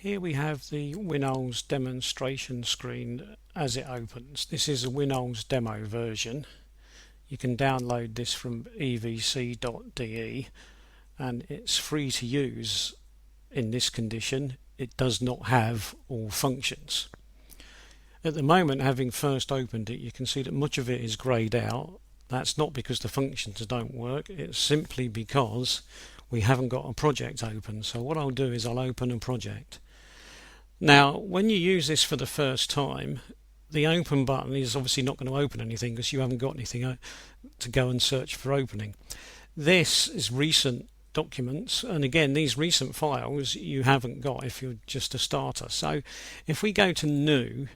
Here we have the Winols demonstration screen as it opens. This is a Winols demo version. You can download this from evc.de and it's free to use in this condition. It does not have all functions. At the moment, having first opened it, you can see that much of it is greyed out. That's not because the functions don't work, it's simply because we haven't got a project open. So what I'll do is I'll open a project. Now, when you use this for the first time, the open button is obviously not going to open anything because you haven't got anything to go and search for opening. This is recent documents, and again, these recent files you haven't got if you're just a starter. So if we go to new,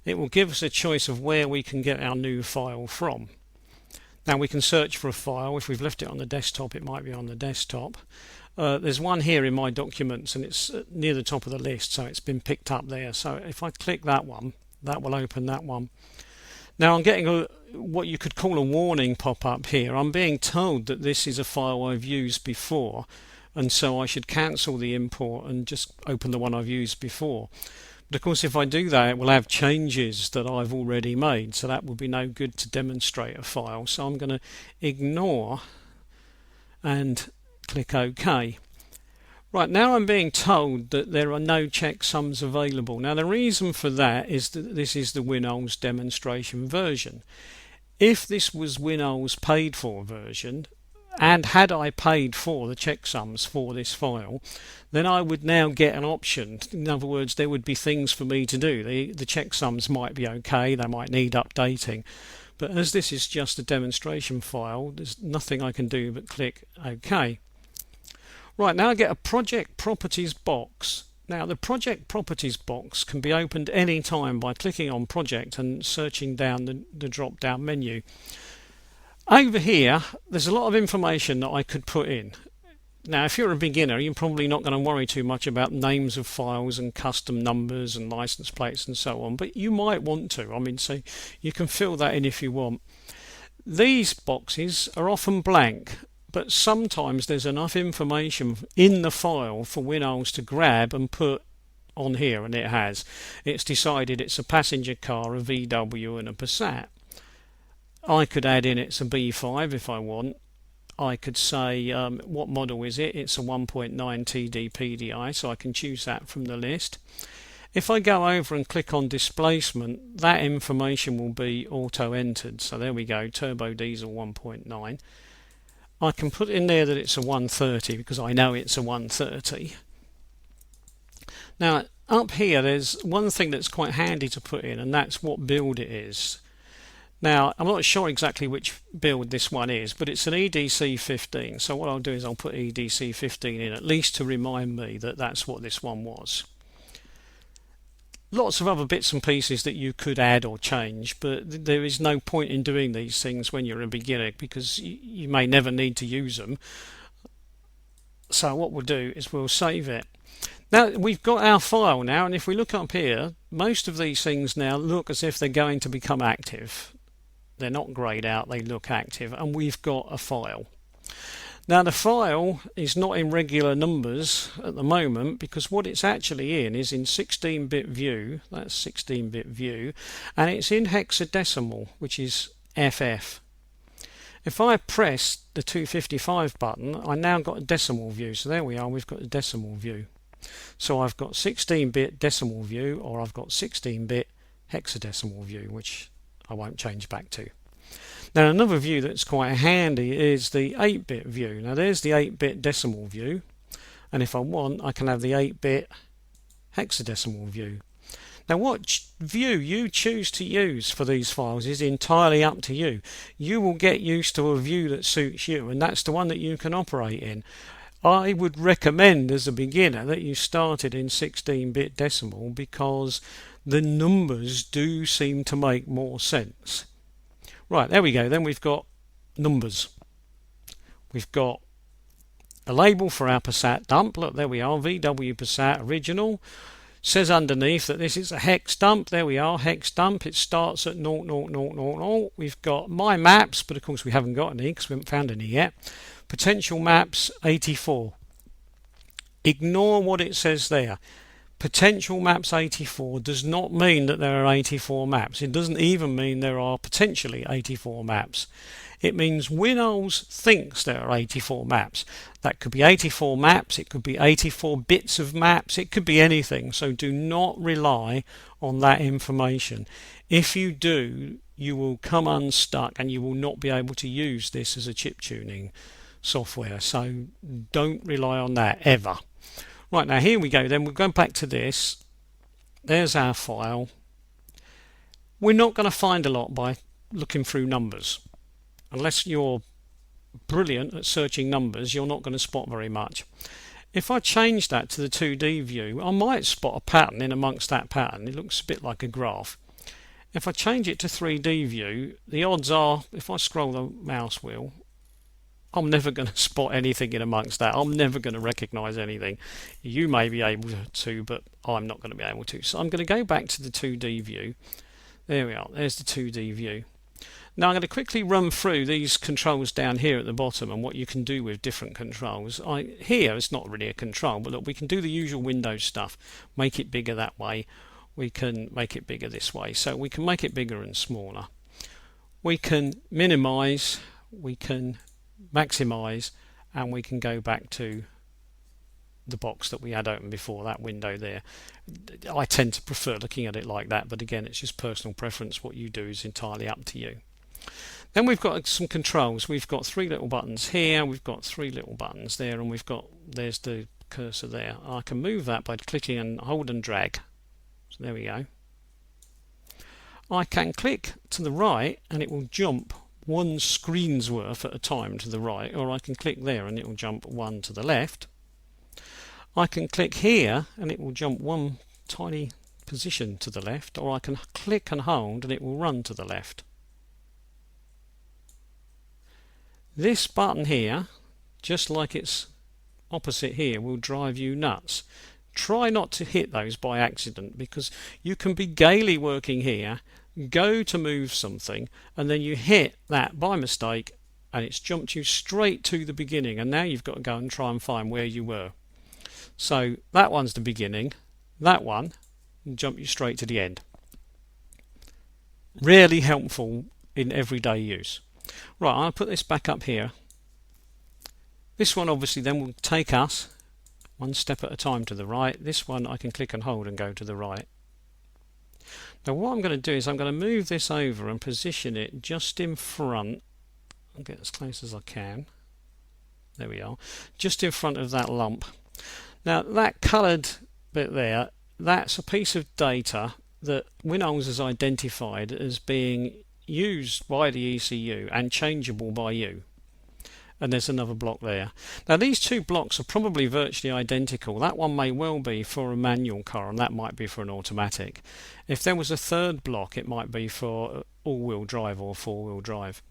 it will give us a choice of where we can get our new file from. Now we can search for a file. If we've left it on the desktop, it might be on the desktop. There's one here in my documents and it's near the top of the list, so it's been picked up there. So if I click that one, that will open that one. Now I'm getting what you could call a warning pop up here. I'm being told that this is a file I've used before, and so I should cancel the import and just open the one I've used before. But of course, if I do that, it will have changes that I've already made, so that would be no good to demonstrate a file. So I'm going to ignore and click OK. Right, now I'm being told that there are no checksums available. Now the reason for that is that this is the Winols demonstration version. If this was Winols paid for version, and had I paid for the checksums for this file, then I would now get an option. In other words, there would be things for me to do. The checksums might be okay, they might need updating. But as this is just a demonstration file, there's nothing I can do but click OK. Right, now I get a project properties box. Now the project properties box can be opened any time by clicking on project and searching down the drop down menu. Over here there's a lot of information that I could put in. Now if you're a beginner, you're probably not going to worry too much about names of files and custom numbers and license plates and so on, but you might want to. I mean, so you can fill that in if you want. These boxes are often blank, but sometimes there's enough information in the file for Winols to grab and put on here, and it has. It's decided it's a passenger car, a VW and a Passat. I could add in it's a B5 if I want. I could say what model is it? It's a 1.9 TD PDI, so I can choose that from the list. If I go over and click on displacement, that information will be auto-entered. So there we go, turbo diesel 1.9. I can put in there that it's a 130 because I know it's a 130. Now up here there's one thing that's quite handy to put in, and that's what build it is. Now I'm not sure exactly which build this one is, but it's an EDC 15, so what I'll do is I'll put EDC 15 in, at least to remind me that that's what this one was. Lots of other bits and pieces that you could add or change, but there is no point in doing these things when you're a beginner because you may never need to use them. So what we'll do is we'll save it. Now we've got our file now, and if we look up here, most of these things now look as if they're going to become active. They're not greyed out, they look active, and we've got a file. Now the file is not in regular numbers at the moment because what it's actually in is in 16-bit view, that's 16-bit view, and it's in hexadecimal, which is FF. If I press the 255 button, I now got a decimal view, so there we are, we've got a decimal view. So I've got 16-bit decimal view, or I've got 16-bit hexadecimal view, which I won't change back to. Now another view that's quite handy is the 8-bit view. Now there's the 8-bit decimal view, and if I want I can have the 8-bit hexadecimal view. Now what view you choose to use for these files is entirely up to you. You will get used to a view that suits you, and that's the one that you can operate in. I would recommend as a beginner that you started in 16-bit decimal because the numbers do seem to make more sense. Right, there we go. Then we've got numbers. We've got a label for our Passat dump. Look, there we are, VW Passat original. Says underneath that this is a hex dump. There we are, hex dump. It starts at 00000. We've got my maps, but of course we haven't got any because we haven't found any yet. Potential maps 84. Ignore what it says there. Potential maps 84 does not mean that there are 84 maps. It doesn't even mean there are potentially 84 maps. It means Winols thinks there are 84 maps. That could be 84 maps, it could be 84 bits of maps, it could be anything. So do not rely on that information. If you do, you will come unstuck and you will not be able to use this as a chip tuning software. So don't rely on that ever. Right, now here we go then. We'll go back to this. There's our file. We're not going to find a lot by looking through numbers. Unless you're brilliant at searching numbers, you're not going to spot very much. If I change that to the 2D view, I might spot a pattern in amongst that pattern. It looks a bit like a graph. If I change it to 3D view, the odds are, if I scroll the mouse wheel, I'm never going to spot anything in amongst that. I'm never going to recognize anything. You may be able to, but I'm not going to be able to. So I'm going to go back to the 2D view. There we are. There's the 2D view. Now I'm going to quickly run through these controls down here at the bottom and what you can do with different controls. Here it's not really a control, but look, we can do the usual Windows stuff. Make it bigger that way. We can make it bigger this way. So we can make it bigger and smaller. We can minimize. We can maximize, and we can go back to the box that we had open before, that window there. I tend to prefer looking at it like that, but again, it's just personal preference. What you do is entirely up to you. Then we've got some controls. We've got three little buttons here, we've got three little buttons there, and there's the cursor there. I can move that by clicking and hold and drag. So there we go. I can click to the right and it will jump one screen's worth at a time to the right, or I can click there and it will jump one to the left. I can click here and it will jump one tiny position to the left, or I can click and hold and it will run to the left. This button here, just like its opposite here, will drive you nuts. Try not to hit those by accident, because you can be gaily working here, go to move something, and then you hit that by mistake and it's jumped you straight to the beginning, and now you've got to go and try and find where you were. So that one's the beginning, that one will jump you straight to the end. Really helpful in everyday use. Right, I'll put this back up here. This one obviously then will take us one step at a time to the right. This one I can click and hold and go to the right. Now what I'm going to do is I'm going to move this over and position it just in front. I'll get as close as I can. There we are. Just in front of that lump. Now that coloured bit there, that's a piece of data that Winols has identified as being used by the ECU and changeable by you. And there's another block there. Now these two blocks are probably virtually identical. That one may well be for a manual car and that might be for an automatic. If there was a third block, it might be for all-wheel drive or four-wheel drive.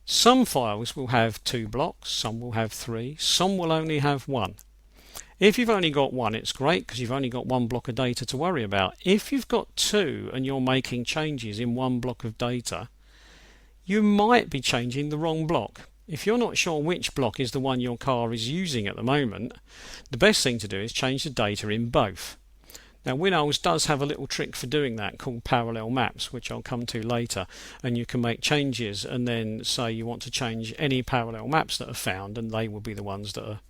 Some files will have two blocks, some will have three, some will only have one. If you've only got one, it's great because you've only got one block of data to worry about. If you've got two and you're making changes in one block of data, you might be changing the wrong block. If you're not sure which block is the one your car is using at the moment, the best thing to do is change the data in both. Now Winols does have a little trick for doing that called parallel maps, which I'll come to later, and you can make changes and then say you want to change any parallel maps that are found, and they will be the ones that are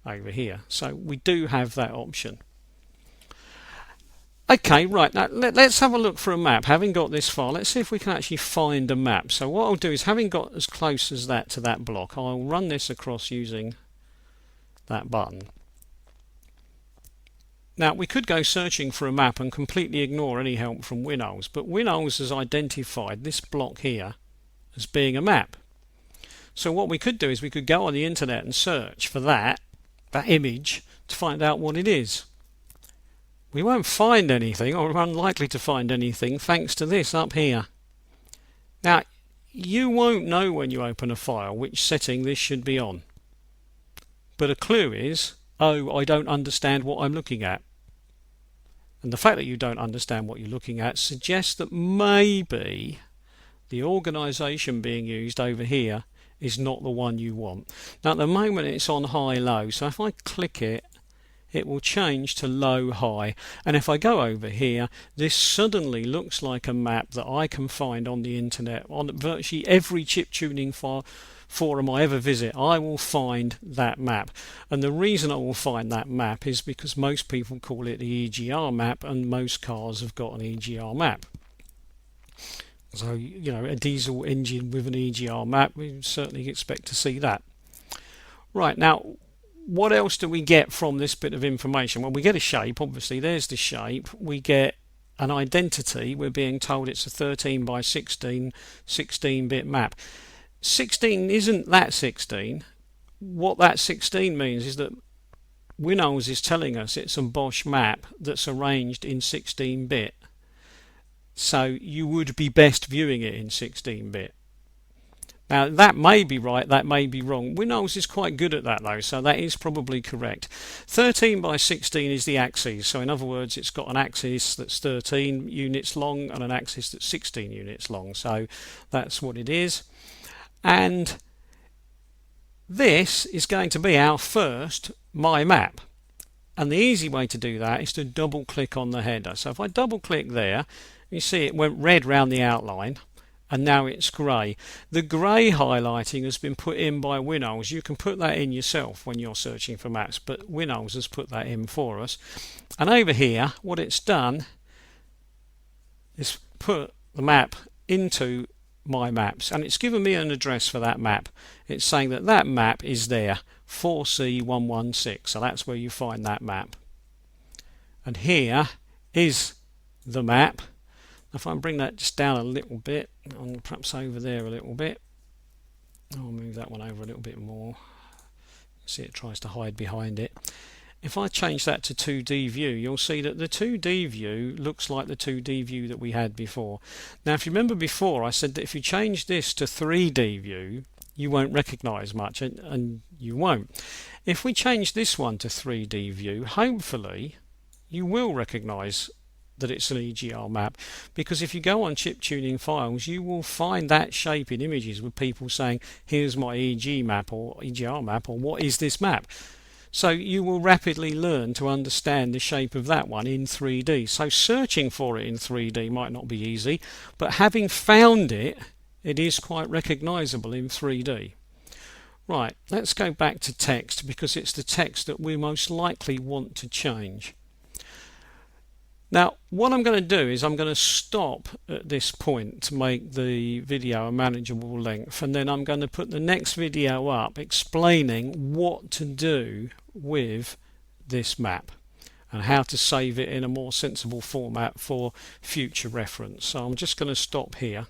over here. So we do have that option. Okay, right, now let's have a look for a map. Having got this far, let's see if we can actually find a map. So what I'll do is, having got as close as that to that block, I'll run this across using that button. Now we could go searching for a map and completely ignore any help from Winols, but Winols has identified this block here as being a map. So what we could do is we could go on the internet and search for that image to find out what it is. We won't find anything, or are unlikely to find anything, thanks to this up here. Now, you won't know when you open a file which setting this should be on. But a clue is, oh, I don't understand what I'm looking at. And the fact that you don't understand what you're looking at suggests that maybe the organisation being used over here is not the one you want. Now at the moment it's on high-low, so if I click it, it will change to low high, and if I go over here, this suddenly looks like a map that I can find on the internet. On virtually every chip tuning forum I ever visit, I will find that map, and the reason I will find that map is because most people call it the EGR map, and most cars have got an EGR map. So, you know, a diesel engine with an EGR map, we certainly expect to see that. Right, now what else do we get from this bit of information? Well, we get a shape, obviously there's the shape. We get an identity. We're being told it's a 13 by 16 16-bit map. 16 isn't that 16. What that 16 means is that Winols is telling us it's a Bosch map that's arranged in 16-bit. So you would be best viewing it in 16-bit. Now that may be right, that may be wrong. Winols is quite good at that though, so that is probably correct. 13 by 16 is the axis, so in other words it's got an axis that's 13 units long and an axis that's 16 units long, so that's what it is. And this is going to be our first My Map. And the easy way to do that is to double click on the header. So if I double click there, you see it went red round the outline and now it's grey. The grey highlighting has been put in by Winols. You can put that in yourself when you're searching for maps, but Winols has put that in for us. And over here what it's done is put the map into My Maps, and it's given me an address for that map. It's saying that that map is there, 4C116, so that's where you find that map. And here is the map. If I bring that just down a little bit, and perhaps over there a little bit, I'll move that one over a little bit more. See, it tries to hide behind it. If I change that to 2D view, you'll see that the 2D view looks like the 2D view that we had before. Now if you remember before, I said that if you change this to 3D view, you won't recognize much, and you won't. If we change this one to 3D view, hopefully you will recognize that it's an EGR map, because if you go on chip tuning files, you will find that shape in images with people saying, here's my EG map or EGR map, or what is this map? So you will rapidly learn to understand the shape of that one in 3D. So searching for it in 3D might not be easy, but having found it, it is quite recognizable in 3D. Right, let's go back to text, because it's the text that we most likely want to change. Now what I'm going to do is I'm going to stop at this point to make the video a manageable length, and then I'm going to put the next video up explaining what to do with this map and how to save it in a more sensible format for future reference. So I'm just going to stop here.